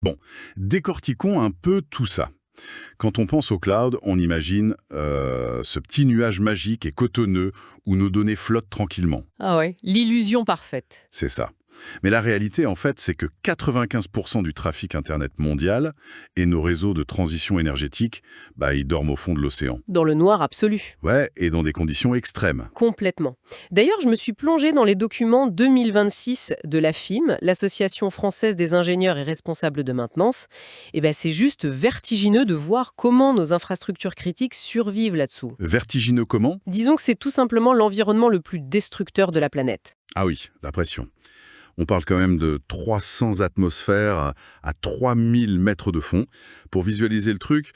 Bon, décortiquons un peu tout ça. Quand on pense au cloud, on imagine ce petit nuage magique et cotonneux où nos données flottent tranquillement. Ah ouais, l'illusion parfaite. C'est ça. Mais la réalité, en fait, c'est que 95% du trafic Internet mondial et nos réseaux de transition énergétique, ils dorment au fond de l'océan. Dans le noir absolu. Ouais, et dans des conditions extrêmes. Complètement. D'ailleurs, je me suis plongée dans les documents 2026 de la FIM, l'Association française des ingénieurs et responsables de maintenance. Et c'est juste vertigineux de voir comment nos infrastructures critiques survivent là-dessous. Vertigineux comment? Disons que c'est tout simplement l'environnement le plus destructeur de la planète. Ah oui, la pression. On parle quand même de 300 atmosphères à 3000 mètres de fond. Pour visualiser le truc,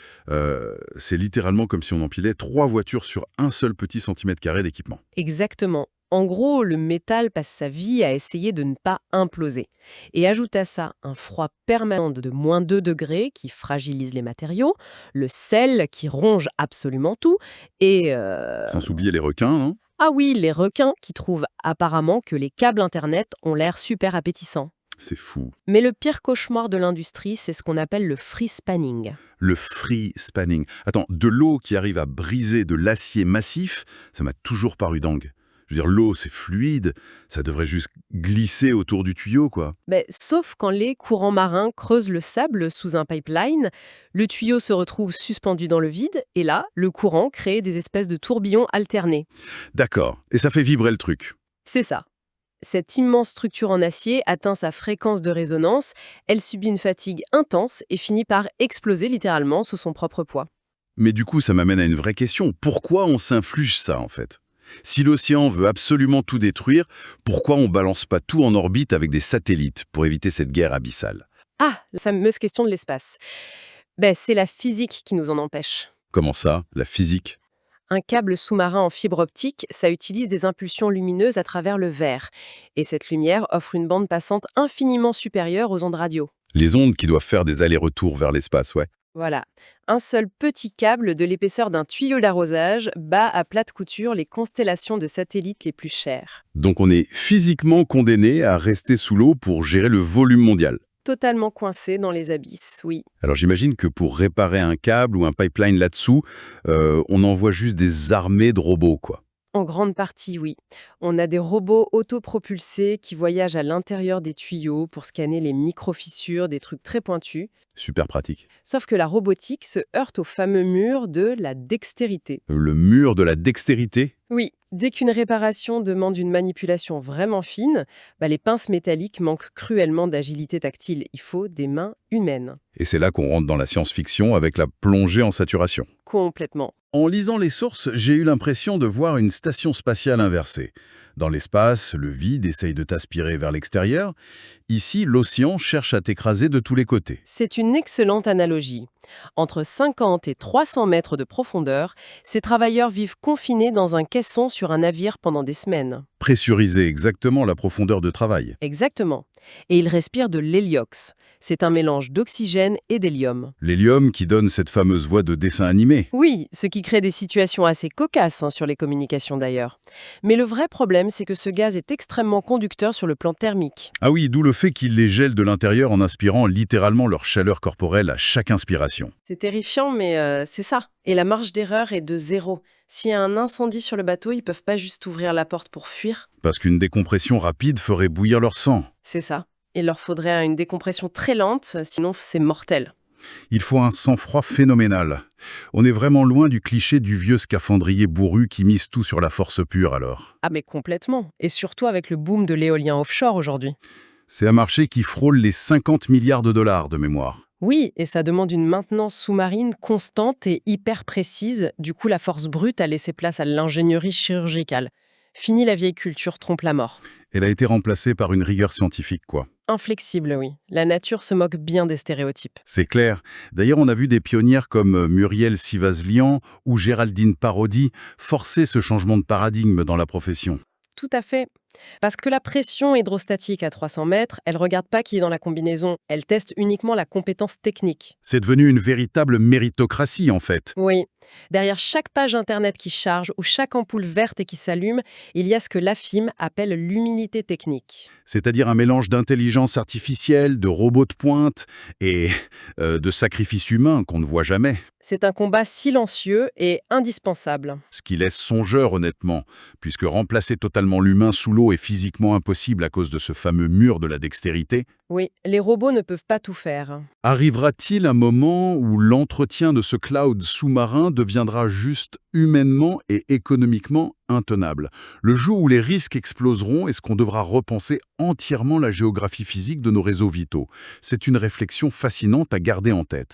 c'est littéralement comme si on empilait 3 voitures sur un seul petit centimètre carré d'équipement. Exactement. En gros, le métal passe sa vie à essayer de ne pas imploser. Et ajoute à ça un froid permanent de -2 degrés qui fragilise les matériaux, le sel qui ronge absolument tout, et Sans oublier les requins, non? ah oui, les requins qui trouvent apparemment que les câbles Internet ont l'air super appétissants. C'est fou. Mais le pire cauchemar de l'industrie, c'est ce qu'on appelle le free spanning. Le free spanning. Attends, de l'eau qui arrive à briser de l'acier massif, ça m'a toujours paru dingue. Je veux dire, l'eau, c'est fluide, ça devrait juste glisser autour du tuyau, quoi. Sauf quand les courants marins creusent le sable sous un pipeline, le tuyau se retrouve suspendu dans le vide, et là, le courant crée des espèces de tourbillons alternés. D'accord, et ça fait vibrer le truc. C'est ça. Cette immense structure en acier atteint sa fréquence de résonance, elle subit une fatigue intense et finit par exploser littéralement sous son propre poids. Mais du coup, ça m'amène à une vraie question. Pourquoi on s'inflige ça, en fait? Si l'océan veut absolument tout détruire, pourquoi on balance pas tout en orbite avec des satellites pour éviter cette guerre abyssale? Ah, la fameuse question de l'espace. C'est la physique qui nous en empêche. Comment ça, la physique? Un câble sous-marin en fibre optique, ça utilise des impulsions lumineuses à travers le verre. Et cette lumière offre une bande passante infiniment supérieure aux ondes radio. Les ondes qui doivent faire des allers-retours vers l'espace, ouais. Voilà. Un seul petit câble de l'épaisseur d'un tuyau d'arrosage bat à plate couture les constellations de satellites les plus chères. Donc on est physiquement condamné à rester sous l'eau pour gérer le volume mondial. Totalement coincé dans les abysses, oui. Alors j'imagine que pour réparer un câble ou un pipeline là-dessous, on envoie juste des armées de robots, quoi. En grande partie, oui. On a des robots autopropulsés qui voyagent à l'intérieur des tuyaux pour scanner les micro-fissures, des trucs très pointus. Super pratique. Sauf que la robotique se heurte au fameux mur de la dextérité. Le mur de la dextérité? Oui, dès qu'une réparation demande une manipulation vraiment fine, les pinces métalliques manquent cruellement d'agilité tactile. Il faut des mains humaines. Et c'est là qu'on rentre dans la science-fiction avec la plongée en saturation. Complètement. En lisant les sources, j'ai eu l'impression de voir une station spatiale inversée. Dans l'espace, le vide essaye de t'aspirer vers l'extérieur. Ici, l'océan cherche à t'écraser de tous les côtés. C'est une excellente analogie. Entre 50 et 300 mètres de profondeur, ces travailleurs vivent confinés dans un caisson sur un navire pendant des semaines. Pressuriser exactement la profondeur de travail. Exactement. Et ils respirent de l'héliox. C'est un mélange d'oxygène et d'hélium. L'hélium qui donne cette fameuse voix de dessin animé. Oui, ce qui crée des situations assez cocasses sur les communications d'ailleurs. Mais le vrai problème, c'est que ce gaz est extrêmement conducteur sur le plan thermique. Ah oui, d'où le fait qu'il les gèle de l'intérieur en inspirant littéralement leur chaleur corporelle à chaque inspiration. C'est terrifiant, mais c'est ça. Et la marge d'erreur est de 0. S'il y a un incendie sur le bateau, ils peuvent pas juste ouvrir la porte pour fuir. Parce qu'une décompression rapide ferait bouillir leur sang. C'est ça. Il leur faudrait une décompression très lente, sinon c'est mortel. Il faut un sang-froid phénoménal. On est vraiment loin du cliché du vieux scaphandrier bourru qui mise tout sur la force pure alors. Ah mais complètement. Et surtout avec le boom de l'éolien offshore aujourd'hui. C'est un marché qui frôle les 50 milliards de dollars de mémoire. Oui, et ça demande une maintenance sous-marine constante et hyper précise. Du coup, la force brute a laissé place à l'ingénierie chirurgicale. Fini la vieille culture trompe-la-mort. Elle a été remplacée par une rigueur scientifique, quoi. Inflexible, oui. La nature se moque bien des stéréotypes. C'est clair. D'ailleurs, on a vu des pionnières comme Muriel Sivaslian ou Géraldine Parodi forcer ce changement de paradigme dans la profession. Tout à fait. Parce que la pression hydrostatique à 300 mètres, elle ne regarde pas qui est dans la combinaison, elle teste uniquement la compétence technique. C'est devenu une véritable méritocratie, en fait. Oui, Derrière chaque page Internet qui charge ou chaque ampoule verte et qui s'allume, il y a ce que l'AFIM appelle l'humilité technique. C'est-à-dire un mélange d'intelligence artificielle, de robots de pointe et de sacrifices humains qu'on ne voit jamais. C'est un combat silencieux et indispensable. Ce qui laisse songeur honnêtement, puisque remplacer totalement l'humain sous l'eau est physiquement impossible à cause de ce fameux mur de la dextérité. Oui, les robots ne peuvent pas tout faire. Arrivera-t-il un moment où l'entretien de ce cloud sous-marin deviendra juste humainement et économiquement intenable? Le jour où les risques exploseront, est-ce qu'on devra repenser entièrement la géographie physique de nos réseaux vitaux? C'est une réflexion fascinante à garder en tête.